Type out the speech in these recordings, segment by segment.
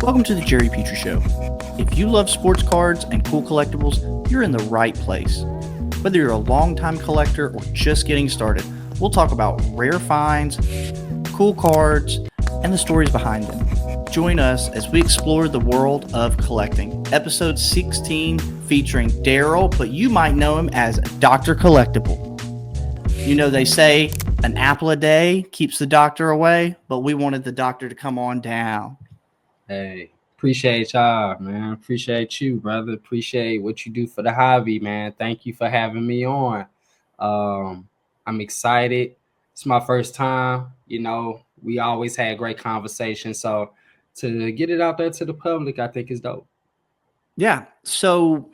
Welcome to the Jerry Pitre Show. If you love sports cards and cool collectibles, you're in the right place. Whether you're a longtime collector or just getting started, we'll talk about rare finds, cool cards, and the stories behind them. Join us as we explore the world of collecting. Episode 16 featuring Daryl, but you might know him as Dr. Collectible. You know, they say an apple a day keeps the doctor away, but we wanted the doctor to come on down. Hey, appreciate y'all, man. Appreciate you, brother. Appreciate what you do for the hobby, man. Thank you for having me on. I'm excited. It's my first time. We always had great conversations. So to get it out there to the public, I think is dope. Yeah. So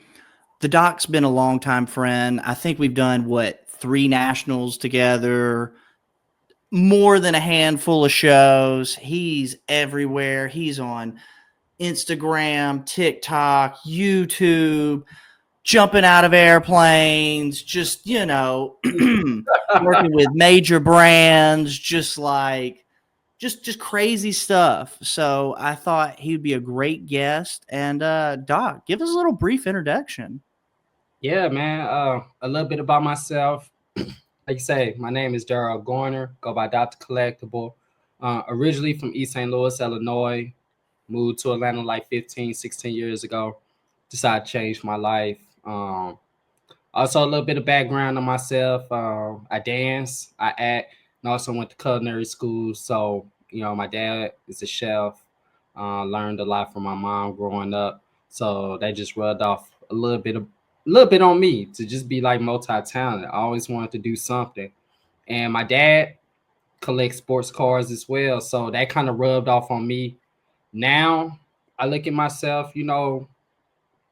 the doc's been a longtime friend. I think we've done 3 nationals together, more than a handful of shows. He's everywhere. He's on Instagram, TikTok, YouTube, jumping out of airplanes, just, working with major brands, just crazy stuff. So I thought he'd be a great guest. And Doc, give us a little brief introduction. Yeah, man. A little bit about myself. Like you say, my name is Daryl Gorner, go by Dr. Collectible. Originally from East St. Louis, Illinois. Moved to Atlanta like 15, 16 years ago. Decided to change my life. Also, a little bit of background on myself. I dance, I act, and also went to culinary school. So, my dad is a chef. Learned a lot from my mom growing up. So that just rubbed off a little bit on me to just be like multi-talented. I always wanted to do something. And my dad collects sports cars as well. So that kind of rubbed off on me. Now I look at myself,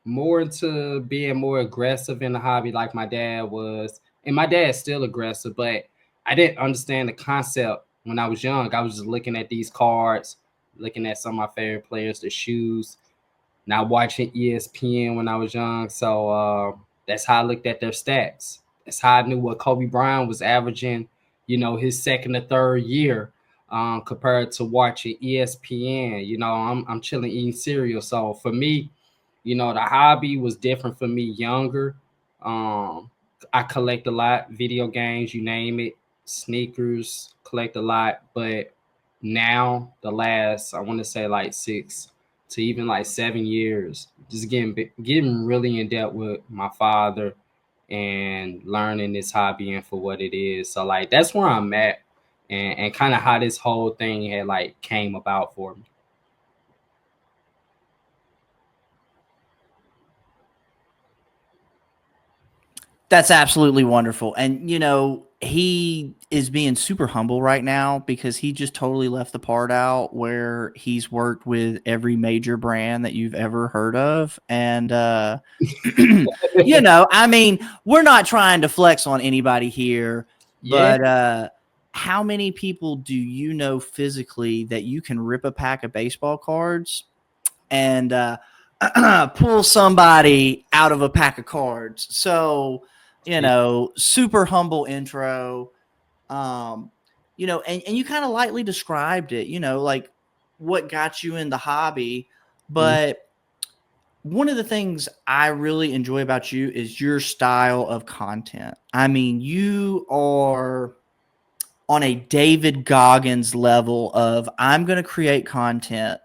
more into being more aggressive in the hobby like my dad was. And my dad's still aggressive, but I didn't understand the concept when I was young. I was just looking at these cards, looking at some of my favorite players, the shoes, not watching ESPN when I was young. So that's how I looked at their stats. That's how I knew what Kobe Bryant was averaging, his second or third year, compared to watching ESPN. I'm chilling eating cereal. So for me, the hobby was different for me younger. I collect a lot, video games, you name it, sneakers, collect a lot. But now, the last, I want to say like 6 to even like 7 years, just getting really in depth with my father and learning this hobby and for what it is. So like that's where I'm at, and kind of how this whole thing had like came about for me. That's absolutely wonderful. And, he is being super humble right now because he just totally left the part out where he's worked with every major brand that you've ever heard of. And, I mean, we're not trying to flex on anybody here, Yeah. but how many people do you know physically that you can rip a pack of baseball cards and pull somebody out of a pack of cards? So, super humble intro. And you kind of lightly described it, like what got you in the hobby. But one of the things I really enjoy about you is your style of content. I mean, you are on a David Goggins level of I'm going to create content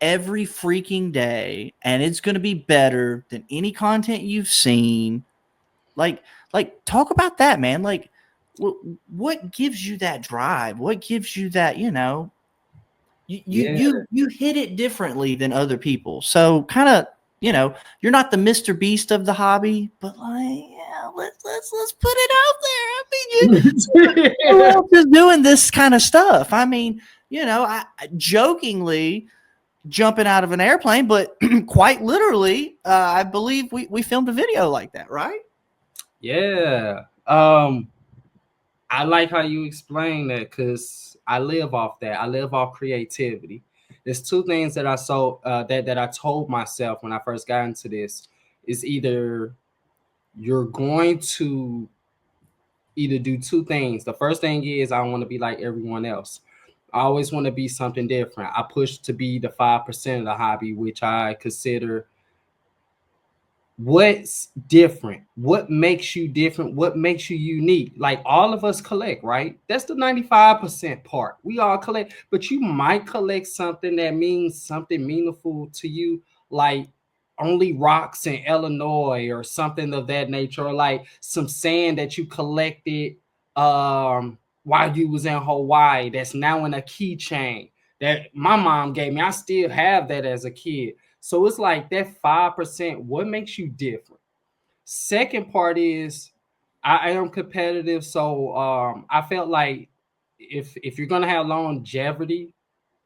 every freaking day and it's going to be better than any content you've seen. Like talk about that, man. Like what gives you that drive? What gives you that, you hit it differently than other people. So kind of, you're not the Mr. Beast of the hobby, but like, yeah, let's put it out there. I mean, who else is doing this kind of stuff? I mean, I jokingly jumping out of an airplane, but quite literally, I believe we filmed a video like that, right? Yeah. I like how you explain that because I live off that. I live off creativity. There's two things that that I told myself when I first got into this is either you're going to either do two things. The first thing is I want to be like everyone else. I always want to be something different. I push to be the 5% of the hobby, which I consider what's different, what makes you different, what makes you unique. Like all of us collect, right? That's the 95% part. We all collect, but you might collect something that means something meaningful to you, like only rocks in Illinois or something of that nature, or like some sand that you collected while you was in Hawaii that's now in a keychain that my mom gave me. I still have that as a kid. So it's like that 5%, what makes you different? Second part is I am competitive. So I felt like if you're gonna have longevity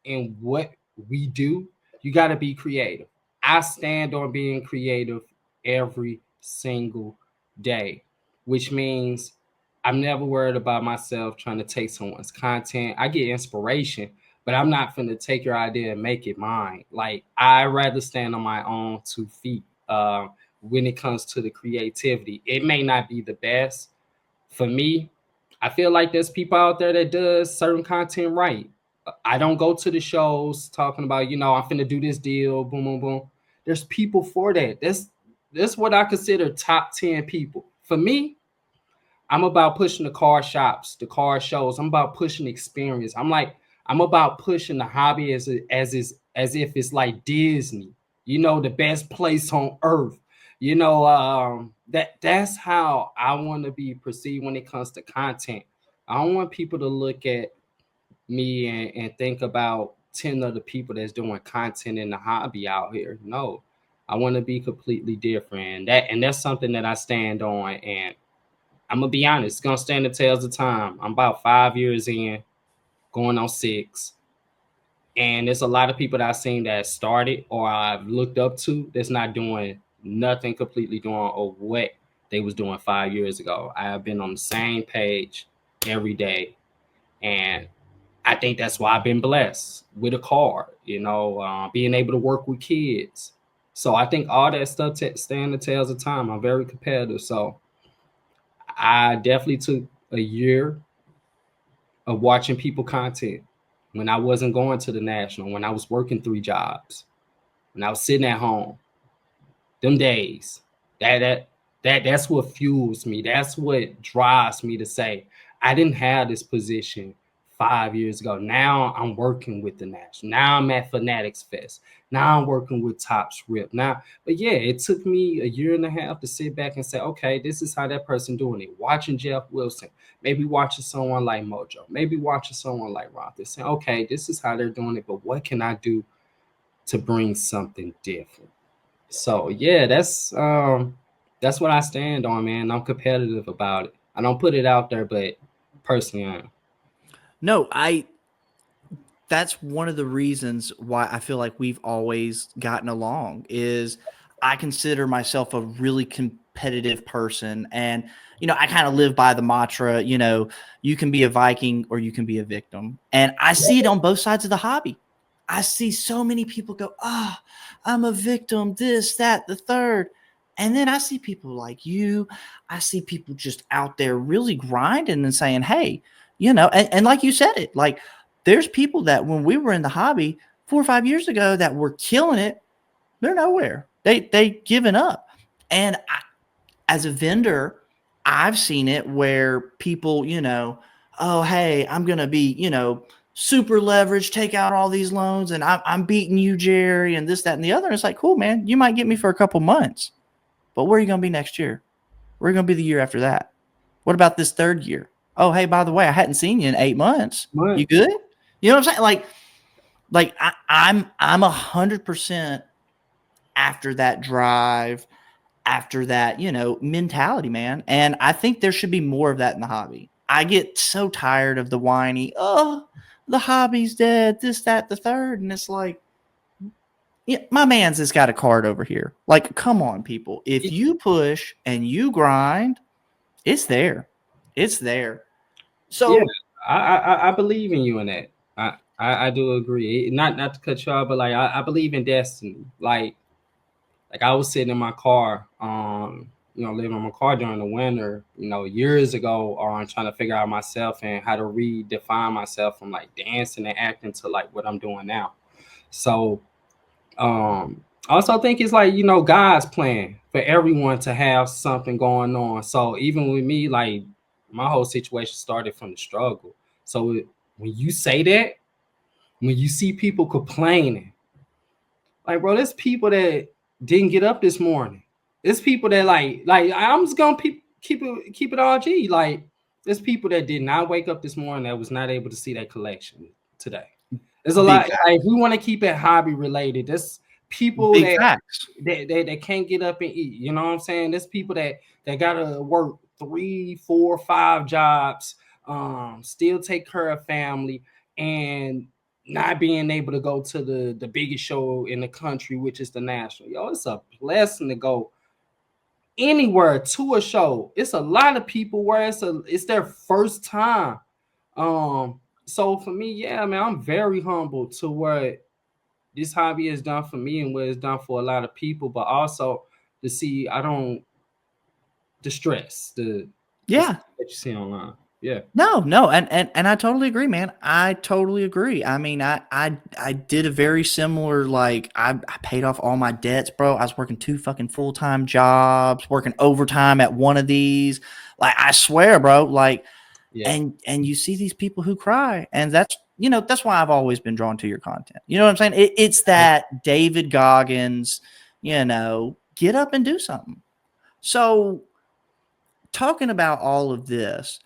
in what we do, you gotta be creative. I stand on being creative every single day, which means I'm never worried about myself trying to take someone's content. I get inspiration, but I'm not finna take your idea and make it mine. Like I rather stand on my own 2 feet. When it comes to the creativity, it may not be the best for me. I feel like there's people out there that does certain content right. I don't go to the shows talking about, I'm finna do this deal, boom, boom, boom. There's people for that. That's what I consider top 10 people. For me, I'm about pushing the car shops, the car shows. I'm about pushing experience. I'm about pushing the hobby as if it's like Disney, the best place on earth. That's how I want to be perceived when it comes to content. I don't want people to look at me and think about 10 other people that's doing content in the hobby out here. No, I want to be completely different. And that's something that I stand on. And I'm gonna be honest, it's gonna stand the test of time. I'm about 5 years in, going on 6. And there's a lot of people that I've seen that started or I've looked up to that's not doing nothing completely doing or what they was doing 5 years ago. I have been on the same page every day. And I think that's why I've been blessed with a car, being able to work with kids. So I think all that stuff stand the tales of time. I'm very competitive. So I definitely took a year of watching people content when I wasn't going to the national, when I was working 3 jobs, when I was sitting at home. Them days, that's what fuels me. That's what drives me to say I didn't have this position 5 years ago. Now I'm working with the national. Now I'm at Fanatics Fest. Now I'm working with Tops Rip. Now, but yeah, it took me a year and a half to sit back and say, okay, this is how that person doing it. Watching Jeff Wilson, maybe watching someone like Mojo, maybe watching someone like Roth. They're saying, okay, this is how they're doing it, but what can I do to bring something different? So yeah, that's what I stand on, man. I'm competitive about it. I don't put it out there, but personally I am. No, that's one of the reasons why I feel like we've always gotten along is I consider myself a really competitive person. And, I kind of live by the mantra, you can be a Viking or you can be a victim. And I see it on both sides of the hobby. I see so many people go, I'm a victim, this, that, the third. And then I see people like you. I see people just out there really grinding and saying, hey, and like you said it, like, there's people that when we were in the hobby 4 or 5 years ago that were killing it, they're nowhere. They given up. And as a vendor, I've seen it where people, oh, hey, I'm gonna be, super leveraged, take out all these loans, and I'm beating you, Jerry, and this, that, and the other. And it's like, cool, man. You might get me for a couple months, but where are you gonna be next year? Where are you gonna be the year after that? What about this third year? Oh, hey, by the way, I hadn't seen you in 8 months. You good? You know what I'm saying? Like I'm 100% after that drive, after that, mentality, man. And I think there should be more of that in the hobby. I get so tired of the whiny, oh, the hobby's dead, this, that, the third. And it's like, yeah, my man's has got a card over here. Like, come on, people. If you push and you grind, it's there. It's there. So Yeah, I believe in you in that. I do agree. Not to cut you off, but like I believe in destiny. Like I was sitting in my car living on my car during the winter, years ago, on trying to figure out myself and how to redefine myself from like dancing and acting to like what I'm doing now. So I also think it's like, God's plan for everyone to have something going on. So even with me, like my whole situation started from the struggle. So when you say that, when you see people complaining, like, bro, there's people that didn't get up this morning. There's people that like I'm just gonna keep it all G. Like, there's people that did not wake up this morning that was not able to see that collection today. There's a Big lot. Like, we want to keep it hobby related. There's people big that, facts. that can't get up and eat. You know what I'm saying? There's people that gotta work 3, 4, 5 jobs, still take care of family, and not being able to go to the biggest show in the country, which is the National. Yo, it's a blessing to go anywhere to a show. It's a lot of people where it's their first time. So for me, yeah, man, I'm very humble to what this hobby has done for me and what it's done for a lot of people, but also to see I don't distress the Yeah. that you see online. Yeah. No, and I totally agree, man. I totally agree. I mean, I did a very similar, like, I paid off all my debts, bro. I was working 2 fucking full-time jobs, working overtime at one of these. Like, I swear, bro, like, Yeah. and you see these people who cry, and that's why I've always been drawn to your content. You know what I'm saying? It's that David Goggins, get up and do something. So, talking about all of this,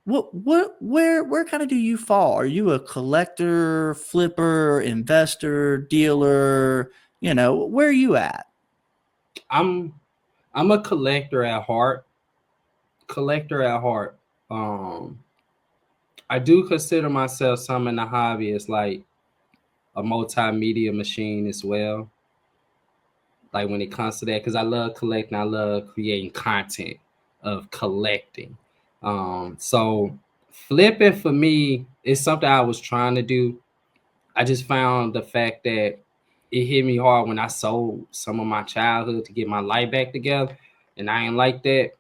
where kind of do you fall? Are you a collector, flipper, investor, dealer? Where are you at? I'm a collector at heart. Collector at heart. I do consider myself some in the hobby as like a multimedia machine as well. Like, when it comes to that, because I love collecting, I love creating content of collecting. So flipping for me is something I was trying to do. I just found the fact that it hit me hard when I sold some of my childhood to get my life back together, and I ain't like that.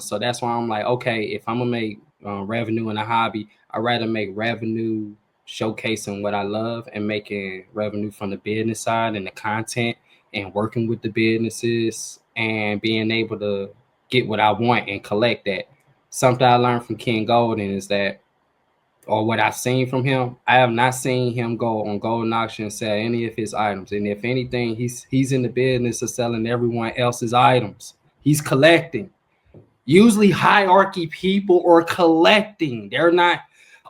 So that's why I'm like, okay, if I'm gonna make revenue in a hobby, I'd rather make revenue showcasing what I love and making revenue from the business side and the content and working with the businesses and being able to get what I want and collect that. Something I learned from Ken Golden is that, or what I've seen from him, I have not seen him go on Golden Auction and sell any of his items. And if anything, he's in the business of selling everyone else's items. He's collecting. Usually hierarchy people are collecting. They're not,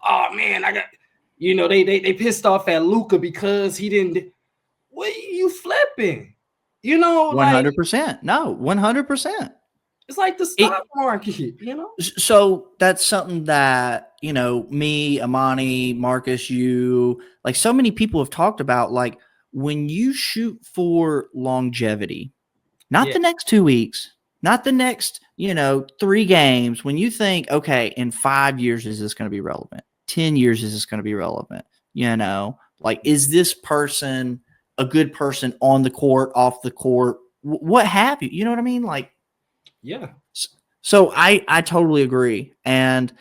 oh man, I got, they pissed off at Luca because he didn't. What are you flipping? 100%. No, 100%. It's like the stock market, So that's something that, me, Amani, Marcus, you, like, so many people have talked about, like, when you shoot for longevity, not the next 2 weeks, not the next, 3 games, when you think, okay, in 5 years, is this going to be relevant? 10 years, is this going to be relevant? Like, is this person a good person on the court, off the court, what have you? You know what I mean? Like, yeah. So I totally agree. And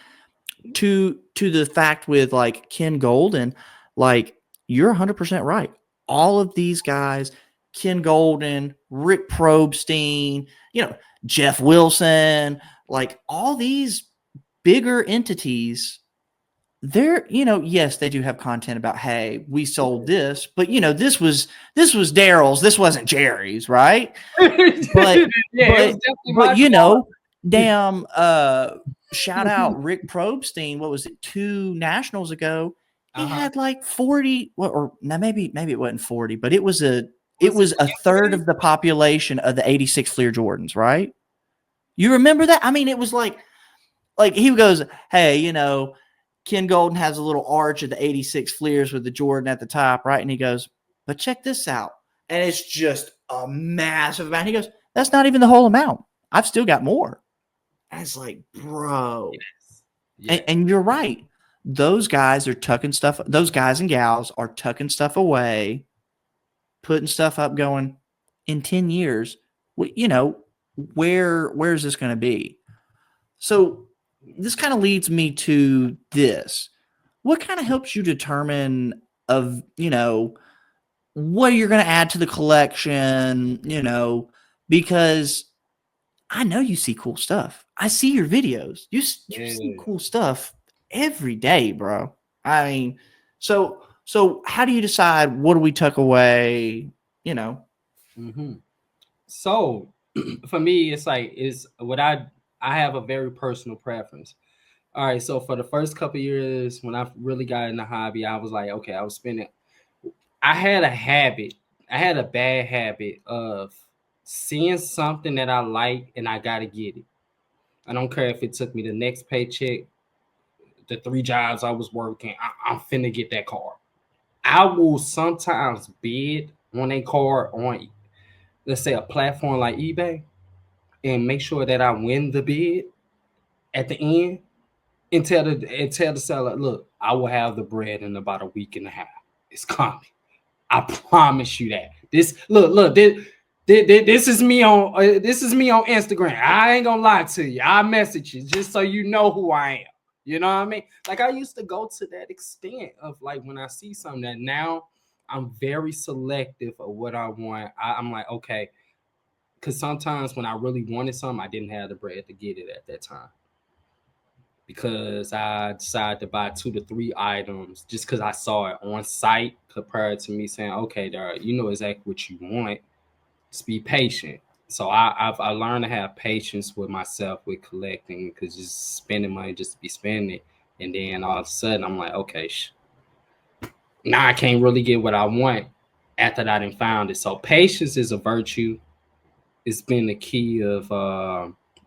to the fact with like Ken Golden, like, you're 100% right. All of these guys, Ken Golden, Rick Probstein, Jeff Wilson, like, all these bigger entities, they're, yes, they do have content about, hey, we sold this, but this was Daryl's, this wasn't Jerry's, right? But damn, shout out Rick Probstein. What was it? 2 nationals ago, he had like 40, or now maybe it wasn't 40, but it was a third of the population of the 86 Fleer Jordans, right? You remember that? I mean, it was like he goes, hey, Ken Golden has a little arch of the 86 Fleers with the Jordan at the top, right? And he goes, but check this out. And it's just a massive amount. He goes, that's not even the whole amount. I've still got more. And it's like, bro. Yes. And you're right. Those guys are tucking stuff. Those guys and gals are tucking stuff away, putting stuff up, going, in 10 years, where's this going to be? So this kind of leads me to this. What kind of helps you determine of, what you're going to add to the collection, because I know you see cool stuff. I see your videos. You see cool stuff every day, bro. I mean, so how do you decide what do we tuck away, So for me, it's like is what I have a very personal preference. All right, so for the first couple years when I really got in the hobby, I was like, okay, I was spending. I had a habit. I had a bad habit of seeing something that I like and I gotta get it. I don't care if it took me the next paycheck, the 3 jobs I was working. I'm finna get that car. I will sometimes bid on a car on, let's say, a platform like eBay, and make sure that I win the bid at the end, and tell the seller, look, I will have the bread in about a week and a half. It's coming. I promise you that. This is me on Instagram. I ain't gonna lie to you. I message you just so you know who I am. You know what I mean? Like, I used to go to that extent of, like, when I see something that now I'm very selective of what I want. I'm like, okay, because sometimes when I really wanted something, I didn't have the bread to get it at that time, because I decided to buy 2 to 3 items just because I saw it on site, compared to me saying, okay, there, you know exactly what you want. Just be patient. So I learned to have patience with myself with collecting, because just spending money just to be spending it. And then all of a sudden I'm like, okay, now I can't really get what I want after I done found it. So patience is a virtue. It's been the key of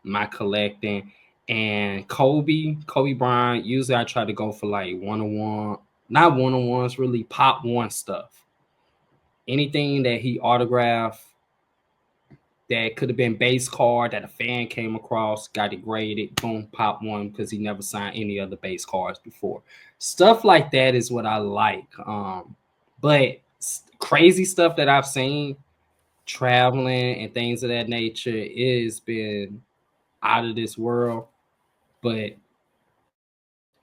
my collecting. And Kobe Bryant, usually I try to go for like one-on-one, not one-on-ones, really pop one stuff. Anything that he autographed that could have been base card that a fan came across, got it graded, boom, pop one, because he never signed any other base cards before. Stuff like that is what I like. But crazy stuff that I've seen, traveling and things of that nature, is been out of this world. But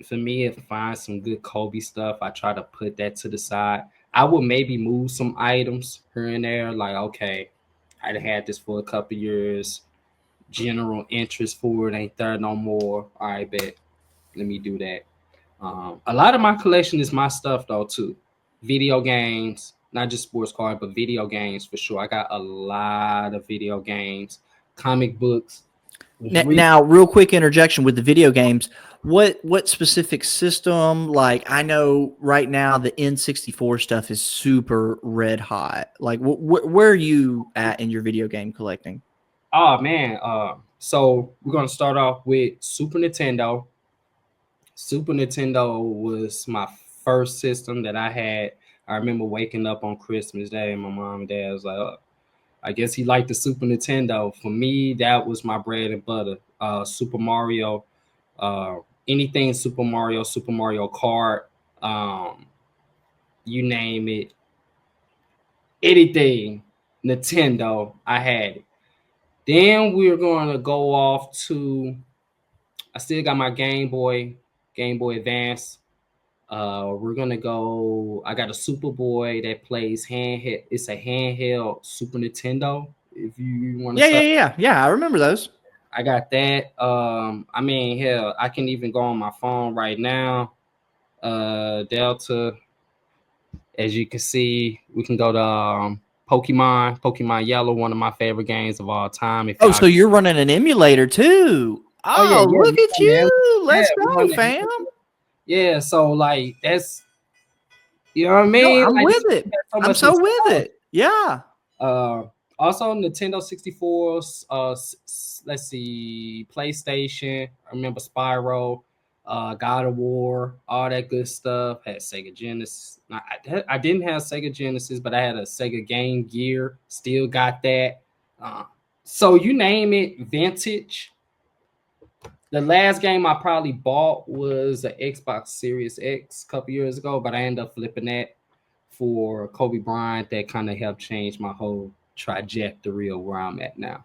for me, if I find some good Kobe stuff, I try to put that to the side. I would maybe move some items here and there, like, okay, I'd had this for a couple years. General interest for it ain't there no more. All right, bet. Let me do that. A lot of my collection is my stuff though too. Video games, not just sports cards, but video games for sure. I got a lot of video games, comic books. Now, real quick interjection with the video games. What specific system? Like, I know right now the N64 stuff is super red hot. Like, where are you at in your video game collecting? Oh man, so we're gonna start off with Super Nintendo. Super Nintendo was my first system that I had. I remember waking up on Christmas Day and my mom and dad was like, oh, I guess he liked the Super Nintendo. For me, that was my bread and butter. Super Mario, uh, anything Super Mario Kart, um, you name it, anything Nintendo, I had it. Then we're going to go off to, I still got my Game Boy Advance. We're gonna go. I got a Super Boy that plays handheld. It's a handheld Super Nintendo. If you want to, Yeah. I remember those. I got that. I mean, hell, I can even go on my phone right now. Delta, as you can see, we can go to Pokemon Yellow, one of my favorite games of all time. If so you're running an emulator too? Oh, yeah, look at man. you! Let's Yeah, go, fam. Yeah, so like that's, you know what I No, mean? I'm Like, with it. so I'm much so with nostalgia. it. Yeah. Also Nintendo 64, let's see, PlayStation. I remember Spyro, God of War, all that good stuff. Had Sega Genesis. I didn't have Sega Genesis, but I had a Sega Game Gear. Still got that. So you name it, vintage. The last game I probably bought was the Xbox Series X a couple years ago, but I ended up flipping that for Kobe Bryant. That kind of helped change my whole trajectory of where I'm at now.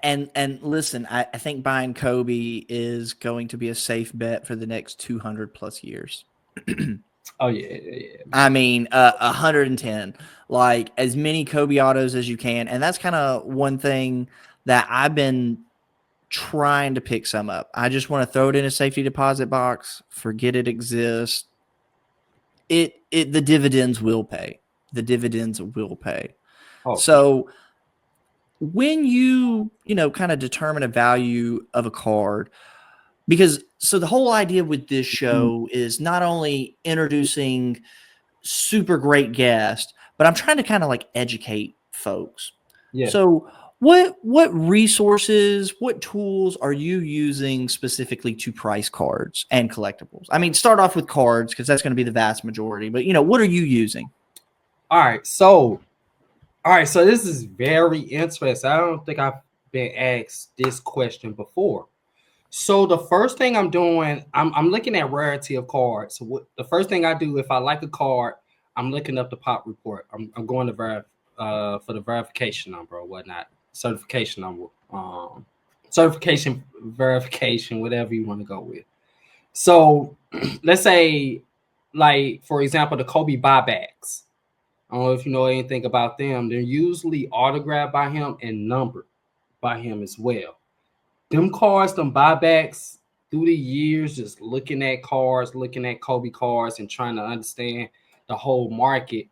And listen, I think buying Kobe is going to be a safe bet for the next 200 plus years. Oh yeah, I man. mean, 110, like as many Kobe autos as you can. And that's kind of one thing that I've been trying to pick some up. I just want to throw it in a safety deposit box, forget it exists. The dividends will pay. The dividends will pay. Oh, for sure. So when kind of determine a value of a card, because so the whole idea with this Mm, show is not only introducing super great guests, but I'm trying to kind of like educate folks. yeah. So what resources, what tools are you using specifically to price cards and collectibles? I mean, start off with cards because that's going to be the vast majority, but what are you using? All right. So this is very interesting. I don't think I've been asked this question before. So the first thing I'm doing, I'm looking at rarity of cards. So the first thing I do if I like a card, I'm looking up the pop report. I'm going to for the verification number or whatnot, certification number, certification verification, whatever you want to go with. So let's say, like for example, the Kobe buybacks. I don't know if you know anything about them. They're usually autographed by him and numbered by him as well. Them cards, them buybacks through the years, just looking at cards, looking at Kobe cards, and trying to understand the whole market,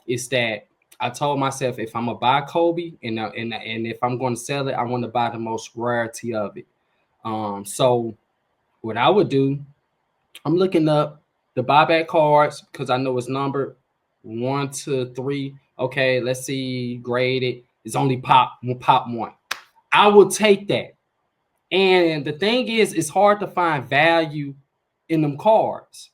is that I told myself if I'm gonna buy Kobe and if I'm going to sell it, I want to buy the most rarity of it. So what I would do, I'm looking up the buyback cards because I know it's numbered 1 to 3. Okay, let's see, graded. It's only pop one. I will take that. And the thing is, it's hard to find value in them cards.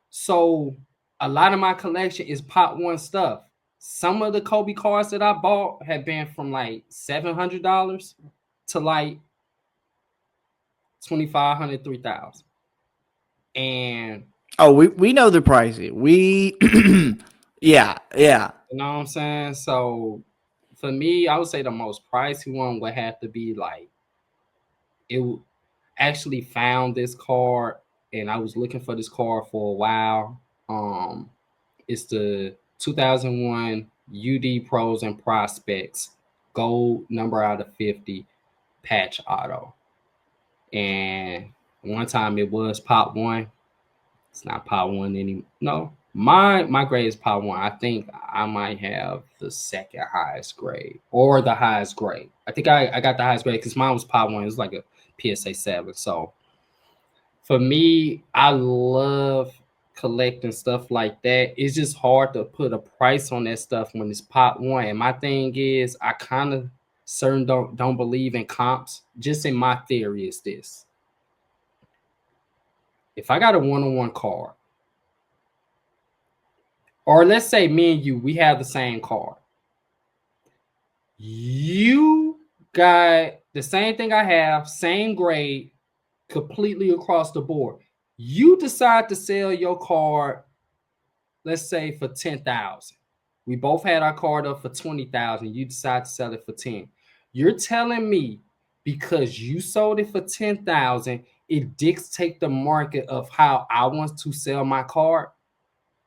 So a lot of my collection is pop one stuff. Some of the Kobe cards that I bought have been from like $700 to like 2,500, 3,000. And Oh, we know the pricing. We yeah, yeah. you know what I'm saying? So for me, I would say the most pricey one would have to be like it actually found this card and I was looking for this card for a while. It's the 2001 UD Pros and Prospects gold number out of 50 patch auto. And one time it was pop one. It's not pop one anymore. No, my grade is pop one. I think I might have the second highest grade or the highest grade. I think I got the highest grade because mine was pop one. It was like a PSA 7. So for me, I love collecting stuff like that. It's just hard to put a price on that stuff when it's pop one. And my thing is, I kind of don't believe in comps. Just in my theory is this: if I got a one-on-one card, or let's say me and you, we have the same card. You got the same thing I have, same grade, completely across the board. You decide to sell your card, let's say for 10,000. We both had our card up for 20,000. You decide to sell it for 10. You're telling me because you sold it for 10,000, it dictates the market of how I want to sell my card.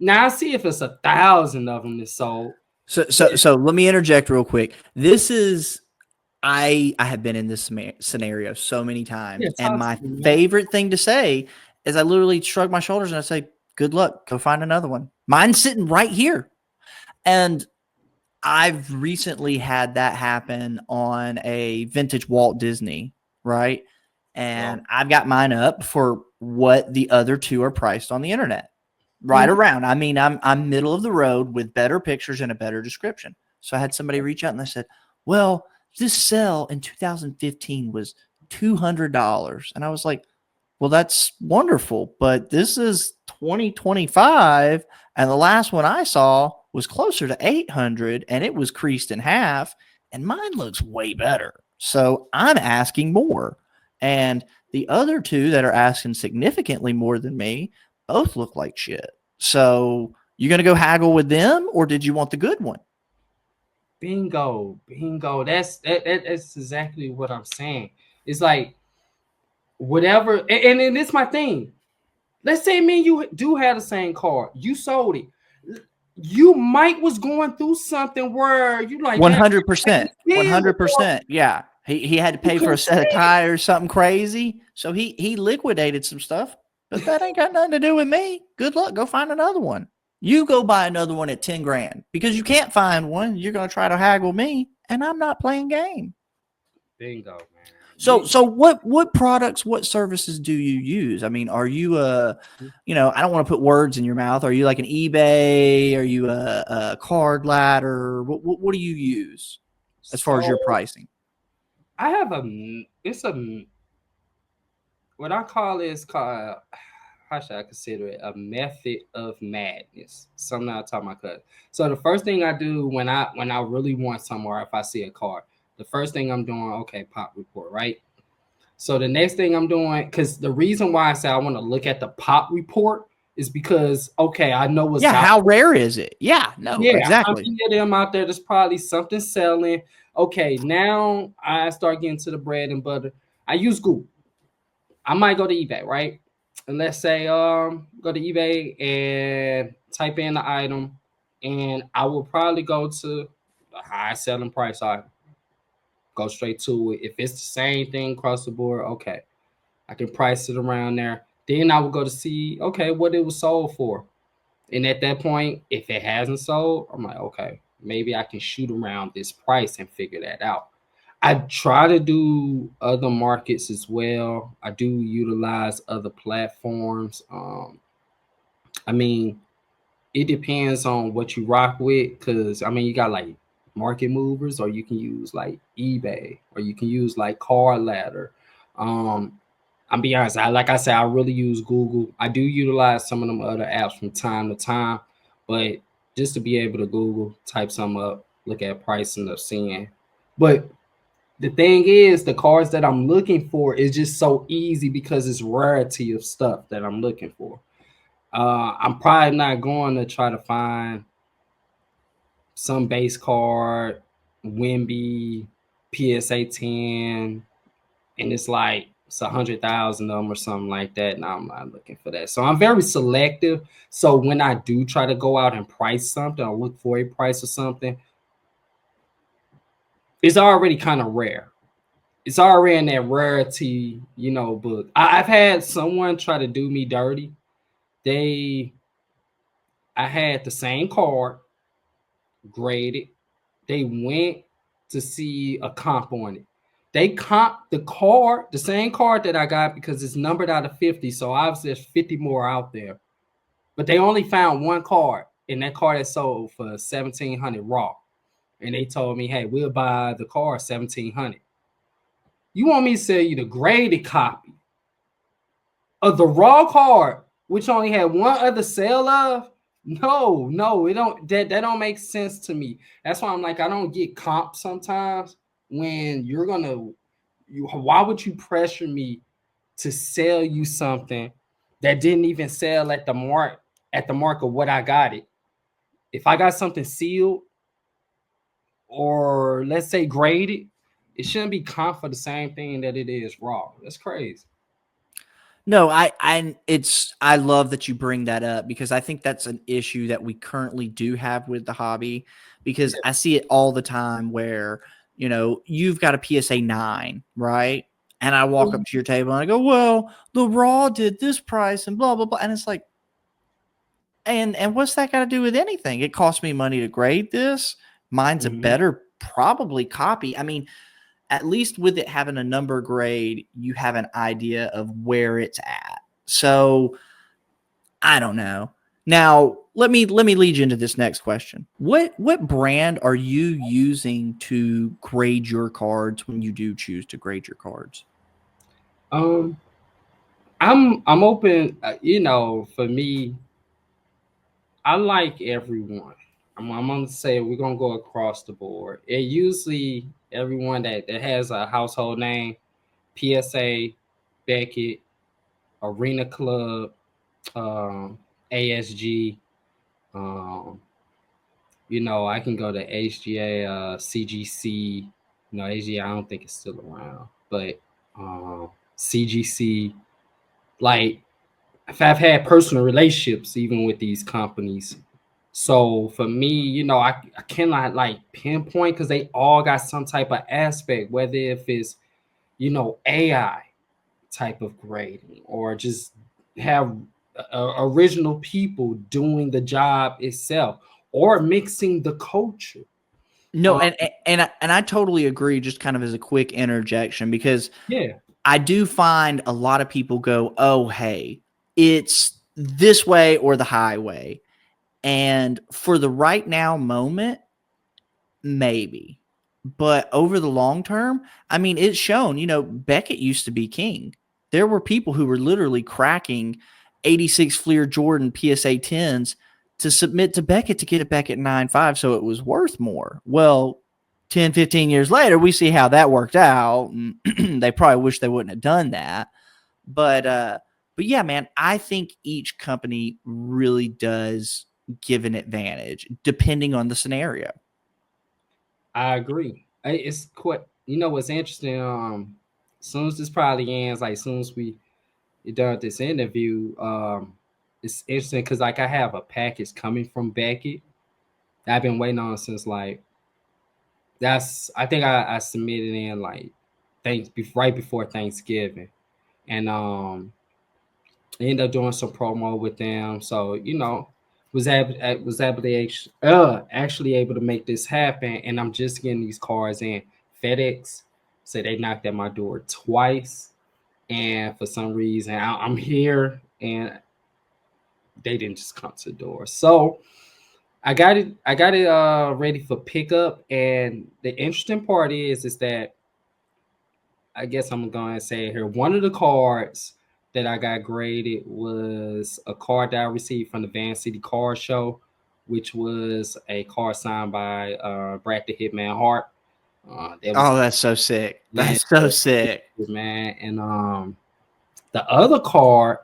Now I see if it's 1,000 of them that's sold. So let me interject real quick. This is I have been in this scenario so many times, Yeah, and talk to my me, man. favorite thing to say is I literally shrug my shoulders and I say, "Good luck. Go find another one." Mine's sitting right here, and I've recently had that happen on a vintage Walt Disney, right? Well, And I've got mine up for what the other two are priced on the internet, right mhm. around. I mean, I'm middle of the road with better pictures and a better description. So I had somebody reach out and they said, "Well, this sell in 2015 was $200," and I was like, "Well, that's wonderful, but this is 2025, and the last one I saw was closer to 800, and it was creased in half, and mine looks way better. So I'm asking more." And the other two that are asking significantly more than me both look like shit. So you going to go haggle with them, or did you want the good one? Bingo. That's exactly what I'm saying. It's like whatever, and it's my thing. Let's say me and you do have the same card. You sold it. You might was going through something where you like, damn, 100%. still, or 100%. Yeah. He had to you pay for a couldn't set of say. tires, something crazy. So he liquidated some stuff, but that ain't got nothing to do with me. Good luck. Go find another one. You go buy another one at 10 grand because you can't find one. You're going to try to haggle me, and I'm not playing game. Bingo, man. So what products, what services do you use? I mean, are you I don't want to put words in your mouth. Are you like an eBay? Are you a card ladder? What do you use as far as So your pricing? I have it's a what I call is called, how should I consider it, a method of madness. Something I taught my cousin. So the first thing I do when I really want somewhere, if I see a card, the first thing I'm doing, okay, pop report, right? So the next thing I'm doing, because the reason why I say I want to look at the pop report is because, okay, I know what's Yeah, out. how rare is it? Yeah, no, Yeah, how exactly. many of them out there? There's probably something selling. Okay, now I start getting to the bread and butter. I use Google. I might go to eBay, right? And let's say go to eBay and type in the item, and I will probably go to the high selling price item. Go straight to it. If it's the same thing across the board, okay, I can price it around there. Then I will go to see, okay, what it was sold for. And at that point, if it hasn't sold, I'm like, okay, maybe I can shoot around this price and figure that out. I try to do other markets as well. I do utilize other platforms. I mean, it depends on what you rock with, because I mean, you got like market movers, or you can use like eBay, or you can use like Card Ladder. I'm be honest, like I said, I really use Google. I do utilize some of them other apps from time to time, but just to be able to Google, type some up, look at pricing of seeing. But the thing is, the cards that I'm looking for is just so easy because it's rarity of stuff that I'm looking for. I'm probably not going to try to find some base card, Wimby, PSA 10, and it's like it's 100,000 of them or something like that. Now I'm not looking for that. So I'm very selective. So when I do try to go out and price something or look for a price or something, it's already kind of rare. It's already in that rarity, book. I've had someone try to do me dirty. They, I had the same card graded. They went to see a comp on it. They comp the card, the same card that I got, because it's numbered out of 50. So obviously there's 50 more out there. But they only found one card, and that card is sold for 1,700 raw. And they told me, hey, we'll buy the card 1,700. You want me to sell you the graded copy of the raw card, which only had one other sale of? No, it don't. That don't make sense to me. That's why I'm like, I don't get comp sometimes when you're gonna. Why would you pressure me to sell you something that didn't even sell at the mark of what I got it? If I got something sealed, or let's say graded, it shouldn't be comp for the same thing that it is raw. That's crazy. No, I love that you bring that up because I think that's an issue that we currently do have with the hobby, because I see it all the time where, you've got a PSA 9, right? And I walk up to your table and I go, "Well, the raw did this price and blah blah blah." And it's like, and what's that got to do with anything? It costs me money to grade this. Mine's a Mhm. better probably copy. I mean, at least with it having a number grade, you have an idea of where it's at. So I don't know. Now, let me lead you into this next question. What brand are you using to grade your cards when you do choose to grade your cards? Um, I'm open. For me, I like everyone. I'm gonna say we're gonna go across the board. It usually everyone that has a household name, PSA, Beckett, Arena Club, um, ASG, um, You know, I can go to HGA, CGC. You know, HGA, I don't think it's still around, but CGC, like, if I've had personal relationships even with these companies. So for me, you know, I cannot like pinpoint because they all got some type of aspect, whether if it's, you know, AI type of grading or just have original people doing the job itself or mixing the culture. No, and I totally agree. Just kind of as a quick interjection, because Yeah. I do find a lot of people go, "Oh, hey, it's this way or the highway," and for the right now moment, maybe, but over the long term, I mean, it's shown. You know, Beckett used to be king. There were people who were literally cracking 86 Fleer Jordan PSA 10s to submit to Beckett to get a Beckett 9.5, so it was worth more. Well, 10, 15 years later, we see how that worked out. And they probably wish they wouldn't have done that. But yeah, man, I think each company really does give an advantage depending on the scenario. I agree. It's quite, you know, what's interesting. As soon as this probably ends, like, as soon as we get done with this interview, it's interesting because like I have a package coming from Beckett that I've been waiting on since like I think I submitted in like right before Thanksgiving, and I ended up doing some promo with them. So, you know, was able to actually able to make this happen, and I'm just getting these cars in. FedEx said they knocked at my door twice, and for some reason I'm here, and they didn't just come to the door. So I got it ready for pickup, and the interesting part is that I guess I'm going to say here, one of the cards that I got graded was a card that I received from the Van City Car Show, which was a card signed by Brad the Hitman Hart. That was, Oh, that's so sick. yeah, That's so sick. man. And the other card,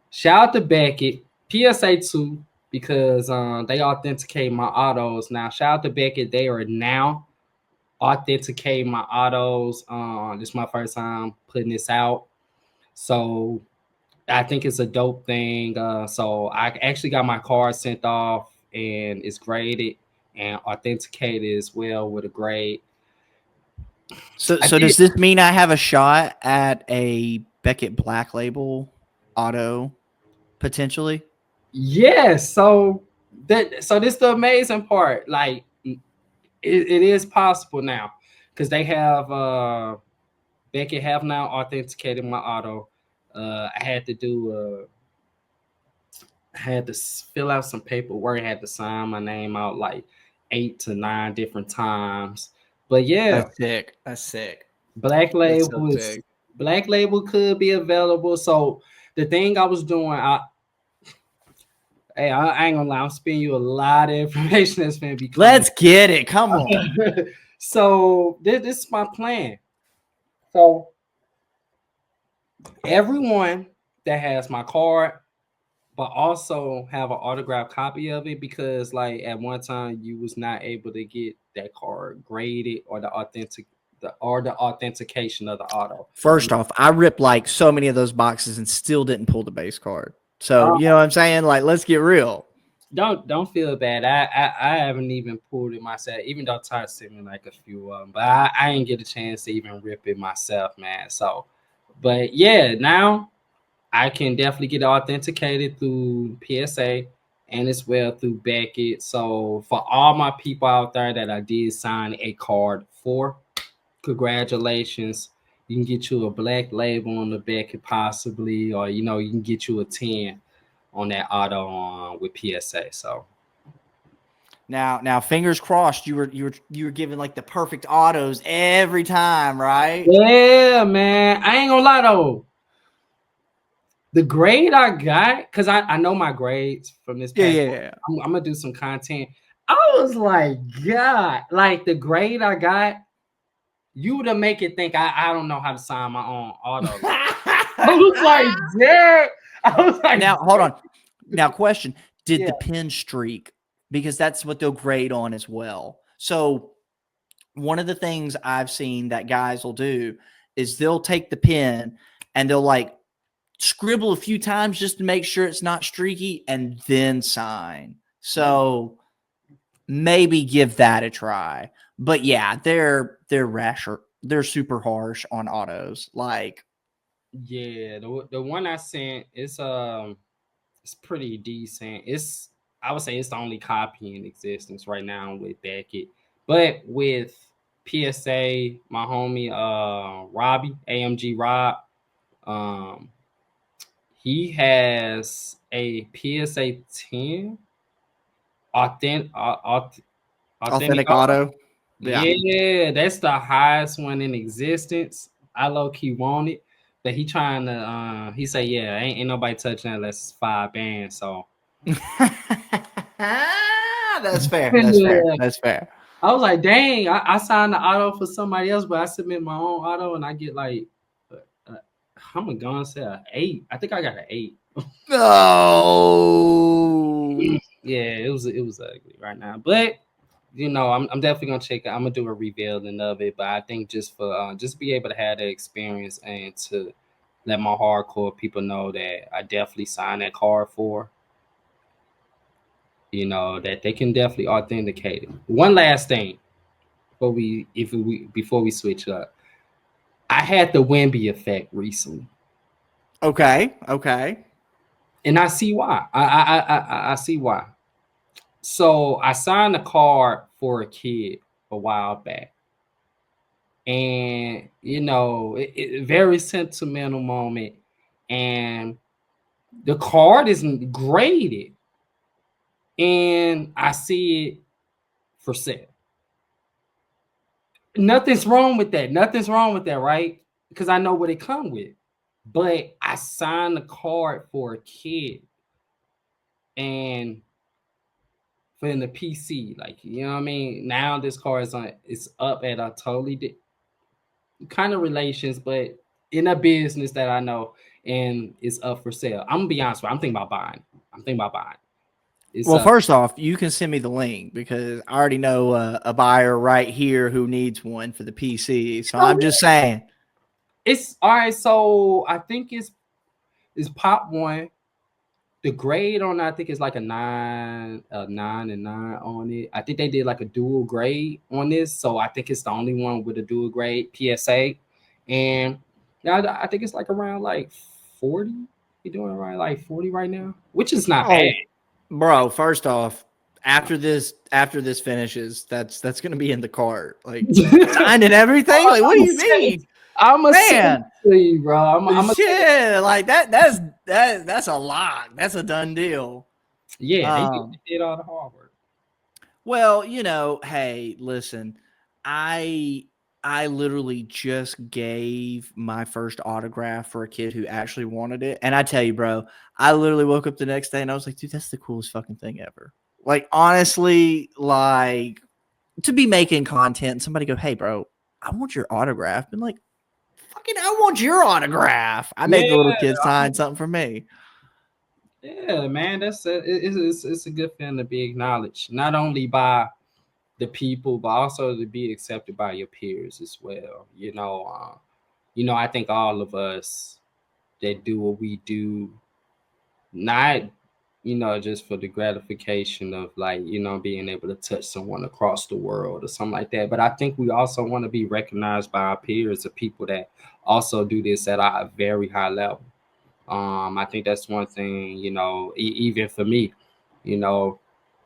shout out to Beckett, PSA 2, because they authenticate my autos. Now, shout out to Beckett, they are now authenticate my autos. This is my first time putting this out, so I think it's a dope thing. So I actually got my car sent off, and it's graded and authenticated as well with a grade. So does this mean I have a shot at a Beckett Black Label auto potentially? Yes. So this is the amazing part. Like it is possible now because they have Beckett have now authenticated my auto. I had to do I had to fill out some paperwork. I had to sign my name out like 8 to 9 different times. But yeah, That's sick. That's sick. Black That's Label so is sick. Black Label could be available. So the thing I was doing, I ain't gonna lie, I'm spending you a lot of information that's gonna be coming. Let's get it. Come on. So this is my plan. So everyone that has my card, but also have an autographed copy of it, because like at one time you was not able to get that card graded or the authentication of the auto. First off, I ripped like so many of those boxes and still didn't pull the base card. So, Uh, you know what I'm saying? Like, let's get real. don't feel bad. I haven't even pulled it myself, even though Todd sent me like a few of them, but I didn't get a chance to even rip it myself, man. So, but yeah, now I can definitely get authenticated through PSA and as well through Beckett. So for all my people out there that I did sign a card for, congratulations. You can get you a Black Label on the Beckett possibly, or you know, you can get you a 10 on that auto with PSA. So Now, fingers crossed. You were given like the perfect autos every time, right? yeah, man. I ain't gonna lie though. The grade I got, because I know my grades from this past Yeah. I'm gonna do some content. I was like, God, like the grade I got, you would make it think I don't know how to sign my own auto. I was like, yeah. I was like, Now, hold on. Now, question: Did yeah. the pin streak because that's what they'll grade on as well. So one of the things I've seen that guys will do is they'll take the pen and they'll like scribble a few times just to make sure it's not streaky and then sign. So maybe give that a try. But yeah, they're rasher. They're super harsh on autos. Like, Yeah, the one I sent is it's pretty decent. I would say it's the only copy in existence right now with Beckett. But with PSA, my homie Robbie, AMG Rob, um, he has a PSA 10 authentic authentic authentic auto. auto. Yeah. Yeah, that's the highest one in existence. I low key want it, but he trying to. He say, yeah, ain't nobody touching that unless it's 5 bands. So That's fair. That's fair. yeah. That's fair. I was like, dang, I signed the auto for somebody else, but I submit my own auto and I get like, I'm gonna say an 8. I think I got an 8. No. Yeah, it was ugly right now, but you know, I'm definitely gonna check it. I'm gonna do a revealing of it, but I think just for just be able to have that experience and to let my hardcore people know that I definitely signed that card for, you know, that they can definitely authenticate it. One last thing before we switch up, I had the Wemby effect recently, Okay. Okay. and I see why. I see why. So I signed a card for a kid a while back. And you know, very sentimental moment, and the card isn't graded, and I see it for sale. Nothing's wrong with that. Nothing's wrong with that, right? Because I know what it come with. But I signed the card for a kid, and for in the PC, like, you know what I mean. Now this card it's up at a totally kind of relations, but in a business that I know, and it's up for sale. I'm gonna be honest with you, I'm thinking about buying. It's Well, first off, you can send me the link because I already know a buyer right here who needs one for the PC. So I'm just saying. It's all right. So I think it's Pop One. The grade on I think it's like a 9 and 9 on it. I think they did like a dual grade on this, so I think it's the only one with a dual grade PSA. And now I think it's like around like 40. You're doing around like 40 right now, which is not bad. Bro, first off, after this finishes, that's going to be in the cart, like signed and everything. Like, what do you mean? I'm a Man, bro. I'm a shit, like that's a lock. That's a done deal. Yeah, they did all the hard work. Well, you know, hey, listen, I literally just gave my first autograph for a kid who actually wanted it. And I tell you, bro, I literally woke up the next day and I was like, dude, that's the coolest fucking thing ever. Like, honestly, like, to be making content and somebody go, hey, bro, I want your autograph. And like, fucking, I want your autograph. I made the little kid sign something for me. Yeah, man, it's a good thing to be acknowledged, not only by the people, but also to be accepted by your peers as well. You know, I think all of us that do what we do, not just for the gratification of like being able to touch someone across the world or something like that, but I think we also want to be recognized by our peers, the people that also do this at a very high level. I think that's one thing, even for me,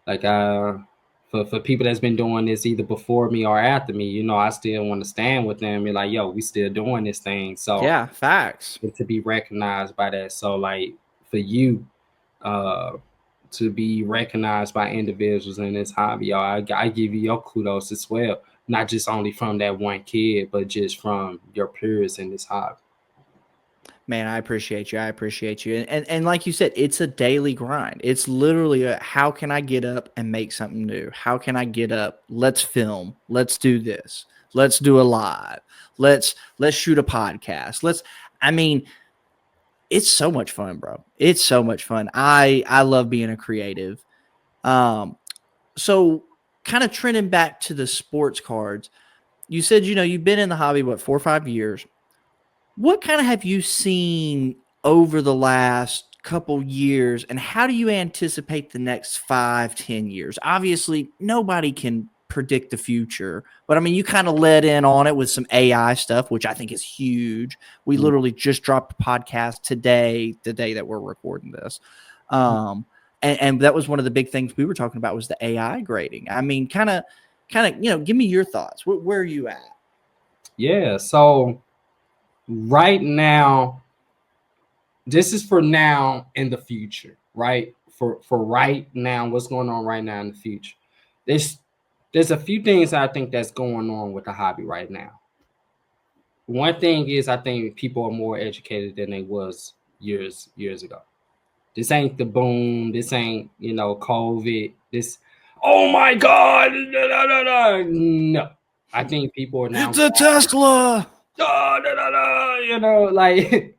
like for people that's been doing this either before me or after me, I still want to stand with them and be like, yo, we still doing this thing. So yeah, facts. to be recognized by that. So like for you, to be recognized by individuals in this hobby, y'all, I give you your kudos as well. Not just only from that one kid, but just from your peers in this hobby. Man, I appreciate you. I appreciate you. And like you said, it's a daily grind. It's literally how can I get up and make something new? How can I get up? Let's film. Let's do this. Let's do a live. Let's shoot a podcast. I mean, it's so much fun, bro. It's so much fun. I love being a creative. So kind of trending back to the sports cards, you said, you've been in the hobby, what, 4 or 5 years. What kind of have you seen over the last couple years, and how do you anticipate the next 5, 10 years? Obviously, nobody can predict the future, but I mean, you kind of led in on it with some AI stuff, which I think is huge. We literally just dropped a podcast today, the day that we're recording this. And that was one of the big things we were talking about was the AI grading. I mean, kind of, give me your thoughts. Where are you at? Yeah. So right now, this is for now and the future, right? For right now, what's going on right now in the future? There's a few things I think that's going on with the hobby right now. One thing is I think people are more educated than they was years ago. This ain't the boom. This ain't, COVID. This, oh my God. No. I think people are now. It's a Tesla. Like,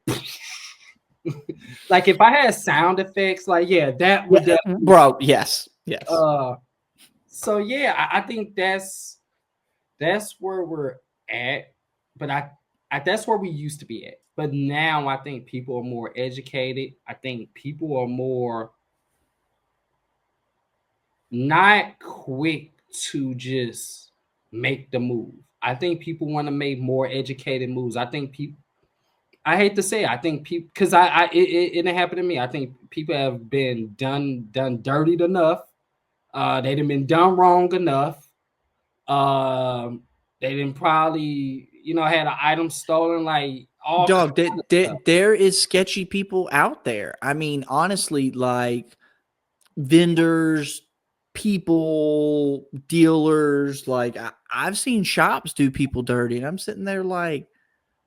like if I had sound effects, like, yeah, that would. Bro, yes. So, yeah, I think that's where we're at. But that's where we used to be at. But now I think people are more educated. I think people are more not quick to just make the move. I think people want to make more educated moves. I think people, I hate to say it, I think people, because it happened to me. I think people have been done dirtied enough. They done been done wrong enough. They didn't probably, had an item stolen, like all. Dog, there is sketchy people out there. I mean, honestly, like vendors, people, dealers, like I've seen shops do people dirty, and I'm sitting there like,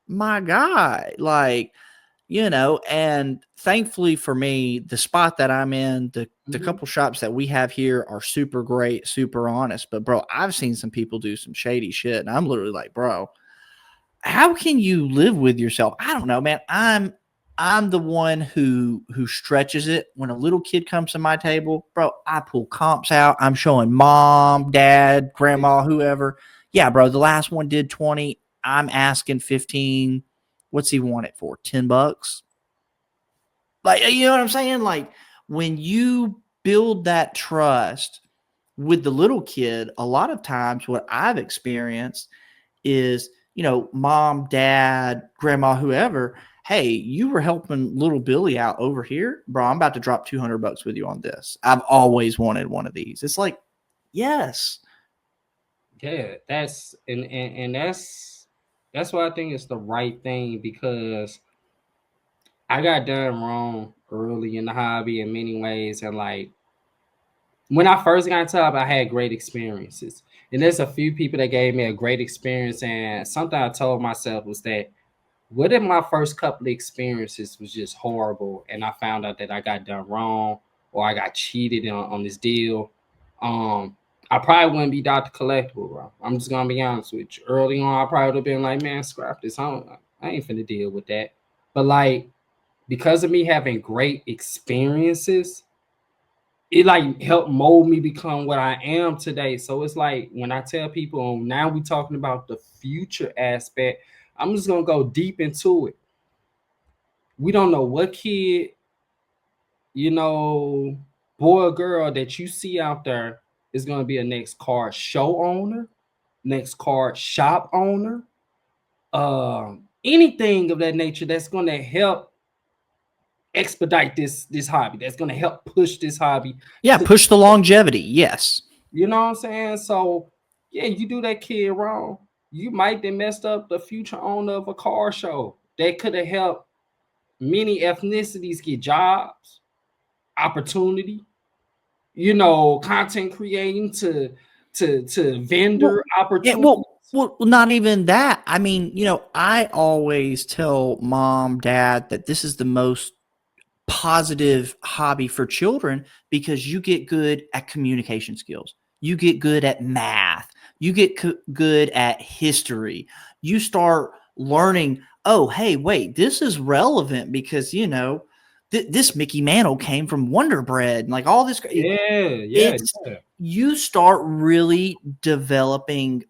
my God, like, and thankfully for me, the spot that I'm in, the couple shops that we have here are super great, super honest. But bro, I've seen some people do some shady shit, and I'm literally like, bro, how can you live with yourself? I don't know, man. I'm the one who stretches it. When a little kid comes to my table, bro, I pull comps out. I'm showing mom, dad, grandma, whoever. Yeah, bro, the last one did 20. I'm asking 15. What's he want it for? $10? Like, you know what I'm saying? Like, when you build that trust with the little kid, a lot of times what I've experienced is, mom, dad, grandma, whoever, hey, you were helping little Billy out over here, bro. I'm about to drop $200 with you on this. I've always wanted one of these. It's like, yes. Yeah, that's why I think it's the right thing, because I got done wrong early in the hobby in many ways. And like, when I first got into it, I had great experiences. And there's a few people that gave me a great experience. And something I told myself was that, what if my first couple of experiences was just horrible and I found out that I got done wrong or I got cheated on this deal? I probably wouldn't be DoctorCollectible, bro. I'm just gonna be honest with you. Early on, I probably would have been like, man, scrap this. I ain't finna deal with that. But like, because of me having great experiences, it like helped mold me become what I am today. So it's like, when I tell people, now we talking about the future aspect, I'm just gonna go deep into it. We don't know what kid, boy or girl that you see out there is gonna be a next card show owner, next card shop owner, anything of that nature that's gonna help expedite this hobby, that's gonna help push this hobby. Yeah, push the longevity. Yes. You know what I'm saying? So yeah, you do that kid wrong, you might have messed up the future owner of a car show that could have helped many ethnicities get jobs, opportunity, content creating to vendor opportunities. Yeah, well, not even that. I mean, I always tell mom, dad that this is the most positive hobby for children because you get good at communication skills. You get good at math. You get good at history. You start learning, oh, hey, wait, this is relevant because, this Mickey Mantle came from Wonder Bread and like all this. you start really developing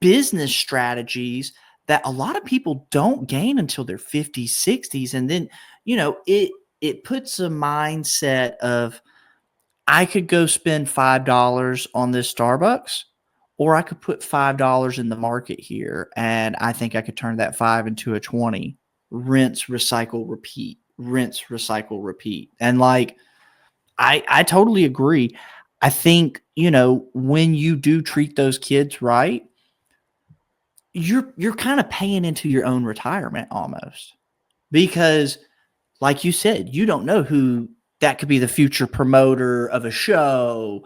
business strategies that a lot of people don't gain until their 50s, 60s. And then, it puts a mindset of, I could go spend $5 on this Starbucks, or I could put $5 in the market here, and I think I could turn that 5 into a 20. Rinse, recycle, repeat. Rinse, recycle, repeat. And like, I totally agree. I think, when you do treat those kids right, you're kind of paying into your own retirement almost, because like you said, you don't know who that could be, the future promoter of a show,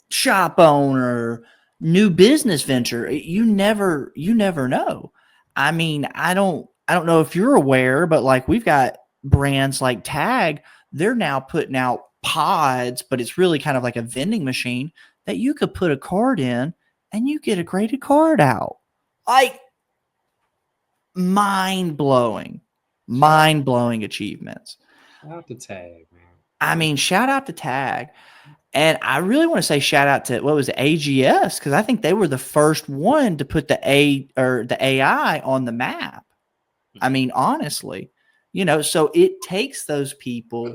shop owner, new business venture. You never know. I mean, I don't know if you're aware, but like, we've got brands like Tag, they're now putting out pods, but it's really kind of like a vending machine that you could put a card in and you get a graded card out. Like, mind blowing achievements. Shout out to Tag, man. I mean, shout out to Tag. And I really want to say shout out to, what was it, AGS, because I think they were the first one to put the AI on the map. I mean, honestly, so it takes those people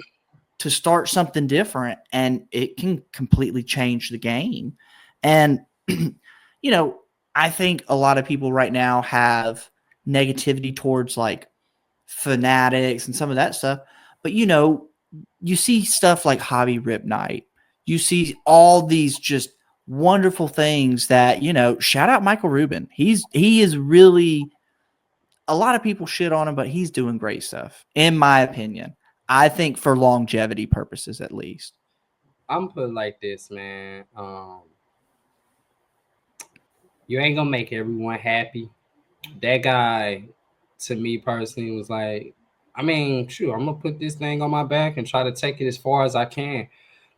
to start something different, and it can completely change the game. And I think a lot of people right now have negativity towards like fanatics and some of that stuff. But you see stuff like Hobby Rip Night. You see all these just wonderful things that, shout out Michael Rubin. He is really, a lot of people shit on him, but he's doing great stuff, in my opinion. I think for longevity purposes, at least. I'm put it like this, man. You ain't gonna make everyone happy. That guy, to me personally, was like, I mean, shoot, I'm gonna put this thing on my back and try to take it as far as I can.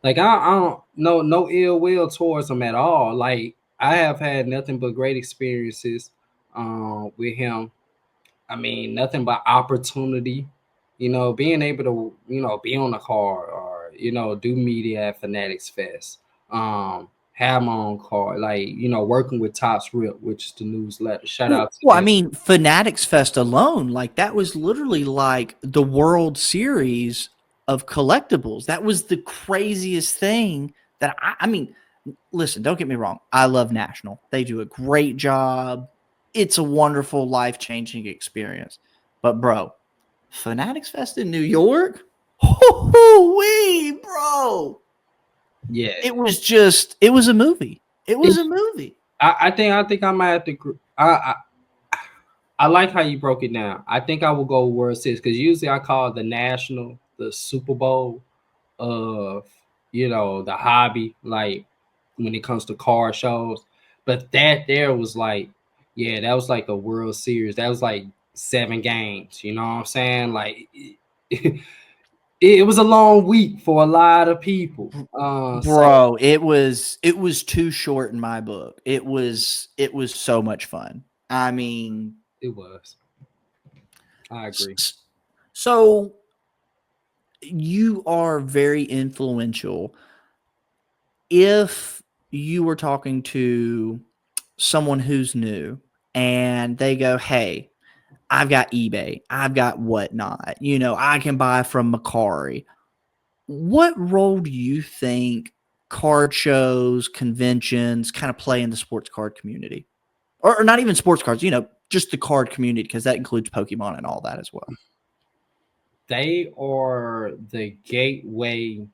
Like, I don't no ill will towards him at all. Like, I have had nothing but great experiences with him. I mean, nothing but opportunity. Being able to, be on the card, or do media at Fanatics Fest. Have my own card, like, working with Tops Rip, which is the newsletter. Shout out to Well, I them. mean, Fanatics Fest alone, like, that was literally like the World Series of collectibles. That was the craziest thing that I mean, listen, don't get me wrong. I love National. They do a great job. It's a wonderful, life-changing experience. But bro, Fanatics Fest in New York? Hoo-hoo-wee, bro. Yeah, It was a movie. It was a movie. I think I might have to. I like how you broke it down. I think I will go World Series, because usually I call the National the Super Bowl of the hobby, like when it comes to car shows. But that there was like, yeah, that was like a World Series. That was like 7 games. You know what I'm saying? Like, it was a long week for a lot of people. Bro, it was too short in my book. It was so much fun. I mean, it was. I agree. So you are very influential. If you were talking to someone who's new and they go, "Hey, I've got eBay, I've got whatnot, I can buy from Macari." What role do you think card shows, conventions kind of play in the sports card community? Or not even sports cards, just the card community, because that includes Pokemon and all that as well. They are the gateway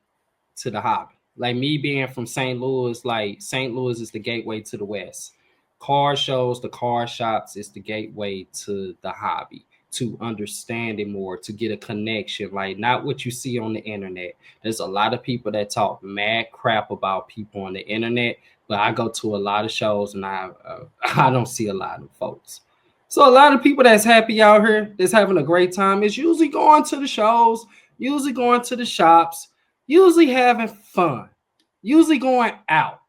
to the hobby. Like, me being from St. Louis, like, St. Louis is the gateway to the West. Car shows, the car shops is the gateway to the hobby, to understand it more, to get a connection. Like, not what you see on the internet. There's a lot of people that talk mad crap about people on the internet, but I go to a lot of shows and I don't see a lot of folks. So a lot of people that's happy out here, that's having a great time, is usually going to the shows, usually going to the shops, usually having fun, usually going out.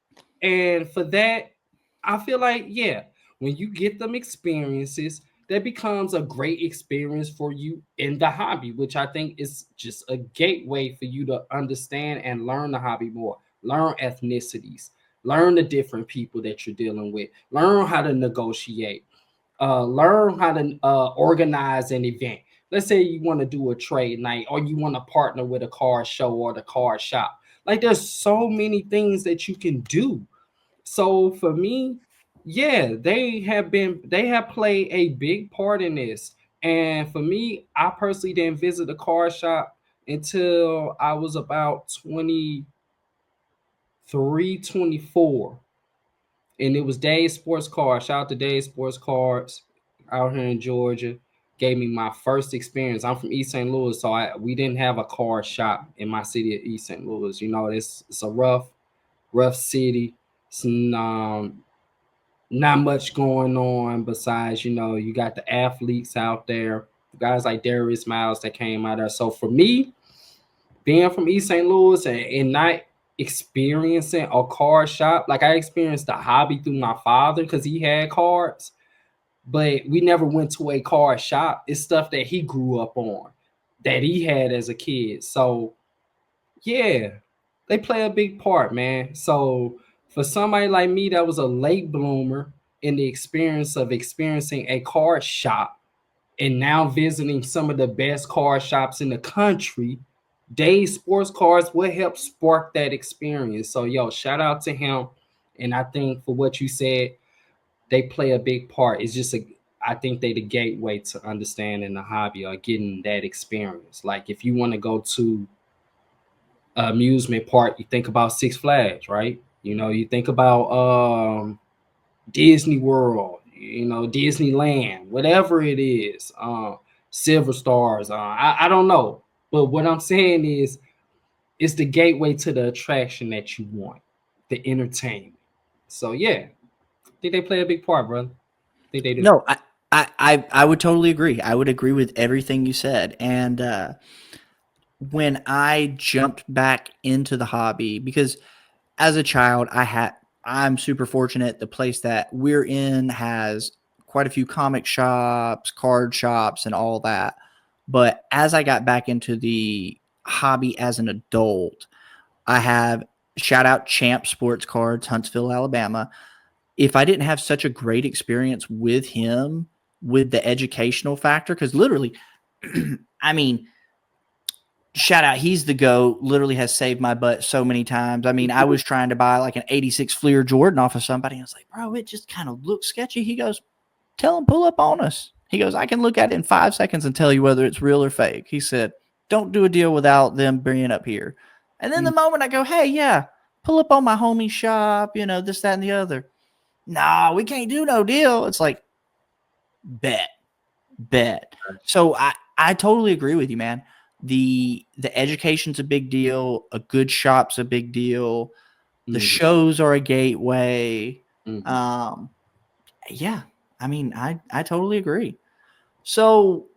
And for that, I feel like, yeah, when you get them experiences, that becomes a great experience for you in the hobby, which I think is just a gateway for you to understand and learn the hobby more. learn ethnicities, learn the different people that you're dealing with, learn how to negotiate, learn how to organize an event. Let's say you want to do a trade night or you want to partner with a car show or the car shop. Like there's so many things that you can do. So for me, yeah, they have played a big part in this. And for me, I personally didn't visit a car shop until I was about 23, 24. And it was Dave's Sports Cars. Shout out to Dave's Sports Cars out here in Georgia. Gave me my first experience. I'm from East St. Louis, so we didn't have a car shop in my city of East St. Louis. You know, it's a rough city. It's not much going on besides, you know, you got the athletes out there, guys like Darius Miles that came out there. So for me, being from East St. Louis and not experiencing a car shop, like I experienced the hobby through my father because he had cars, but we never went to a car shop. It's stuff that he grew up on, that he had as a kid. So yeah, they play a big part, man. So for somebody like me that was a late bloomer in the experience of experiencing a car shop and now visiting some of the best car shops in the country, Dave's Sports Cars will help spark that experience. So, yo, shout out to him. And I think for what you said, they play a big part. It's just I think they the gateway to understanding the hobby or getting that experience. Like if you want to go to amusement park, you think about Six Flags, right? You know, you think about Disney World, you know, Disneyland, whatever it is, Silver Stars. I don't know, but what I'm saying is, it's the gateway to the attraction that you want, the entertainment. So yeah, I think they play a big part, brother. I think they do. No, I would totally agree. I would agree with everything you said. And when I jumped back into the hobby, because as a child, I'm super fortunate. The place that we're in has quite a few comic shops, card shops, and all that. But as I got back into the hobby as an adult, I have shout out Champ Sports Cards, Huntsville, Alabama. If I didn't have such a great experience with him, with the educational factor, because literally, I mean, shout out, he's the GOAT, literally has saved my butt so many times. I mean, I was trying to buy like an 86 Fleer Jordan off of somebody. I was like, bro, it just kind of looks sketchy. He goes, tell him, pull up on us. He goes, I can look at it in 5 seconds and tell you whether it's real or fake. He said, don't do a deal without them bringing up here. And then the moment I go, hey, yeah, pull up on my homie shop, you know, this, that, and the other. Nah, we can't do no deal. It's like, bet. So I totally agree with you, man. The education's a big deal. A good shop's a big deal. The shows are a gateway. Yeah, I mean, I totally agree. So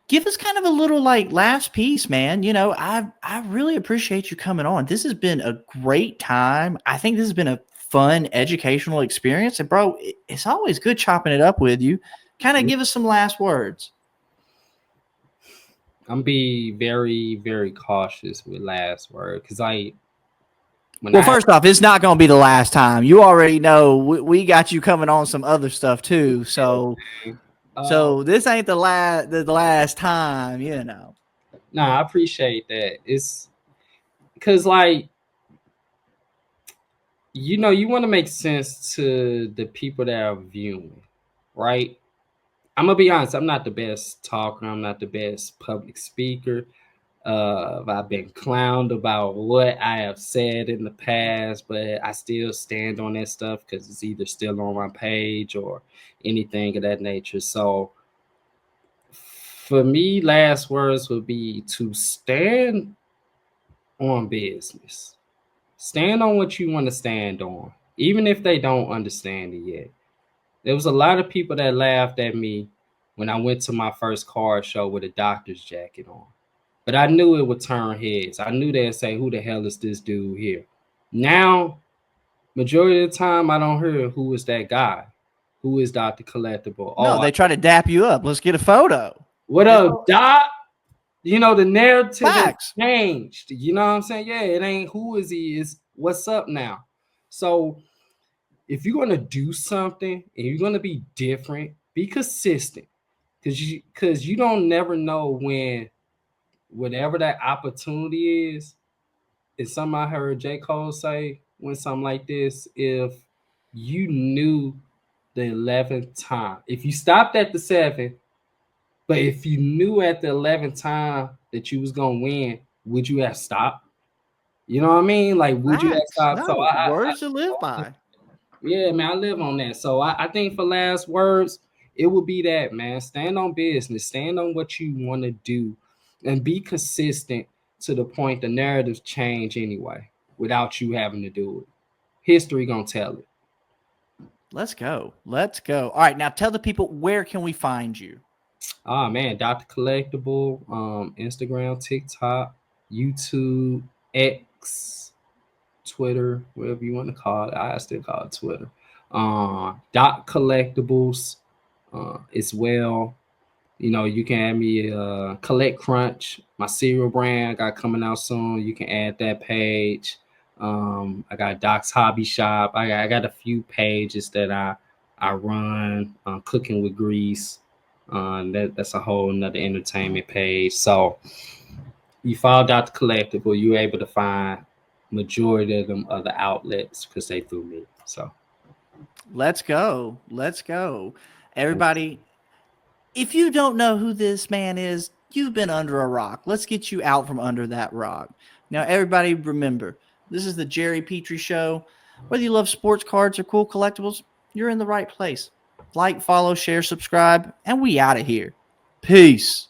give us kind of a little like last piece, man. You know, I really appreciate you coming on. This has been a great time. I think this has been a fun educational experience. And bro, it's always good chopping it up with you. Kind of give us some last words. I'm be very, very cautious with last word because first off, it's not going to be the last time. You already know we got you coming on some other stuff too. So this ain't the last time, you know. Nah, I appreciate that. It's because like, you know, you want to make sense to the people that are viewing, right? I'm gonna be honest, I'm not the best talker, I'm not the best public speaker. I've been clowned about what I have said in the past, but I still stand on that stuff because it's either still on my page or anything of that nature. So for me, last words would be to stand on business. Stand on what you want to stand on, even if they don't understand it yet. There was a lot of people that laughed at me when I went to my first car show with a doctor's jacket on. But I knew it would turn heads. I knew they'd say, who the hell is this dude here? Now, majority of the time, I don't hear who is that guy. Who is Dr. Collectible? No, they try to dap you up. Let's get a photo. What up, Doc? The narrative has Facts. changed. You know what I'm saying? Yeah, it ain't who is he, is what's up now. So if you're gonna do something and you're gonna be different, be consistent. Cause you don't never know when whatever that opportunity is. It's something I heard J. Cole say when something like this, if you knew the 11th time, if you stopped at the 7th, but if you knew at the 11th time that you was gonna win, would you have stopped? You know what I mean? Like, would you have Facts. stopped? So No, words to live by. yeah, man, I live on that. So I think for last words, it would be that, man. Stand on business, stand on what you want to do, and be consistent to the point the narratives change anyway, without you having to do it. History gonna tell it. Let's go. Let's go. All right, now tell the people, where can we find you? Ah man, Dr. Collectible, Instagram, TikTok, YouTube, X, Twitter, whatever you want to call it. I still call it Twitter. Dot Collectibles as well. You can add me Collect Crunch, my cereal brand got coming out soon. You can add that page. I got Doc's Hobby Shop. I got a few pages that I run. Cooking with Grease. That's a whole nother entertainment page. So you follow Dr. Collectible, you're able to find majority of them other outlets because they through me. So Let's go. Let's go. Everybody, if you don't know who this man is, you've been under a rock. Let's get you out from under that rock. Now, everybody, remember, this is the Jerry Pitre Show. Whether you love sports cards or cool collectibles, you're in the right place. Like, follow, share, subscribe, and we out of here. Peace.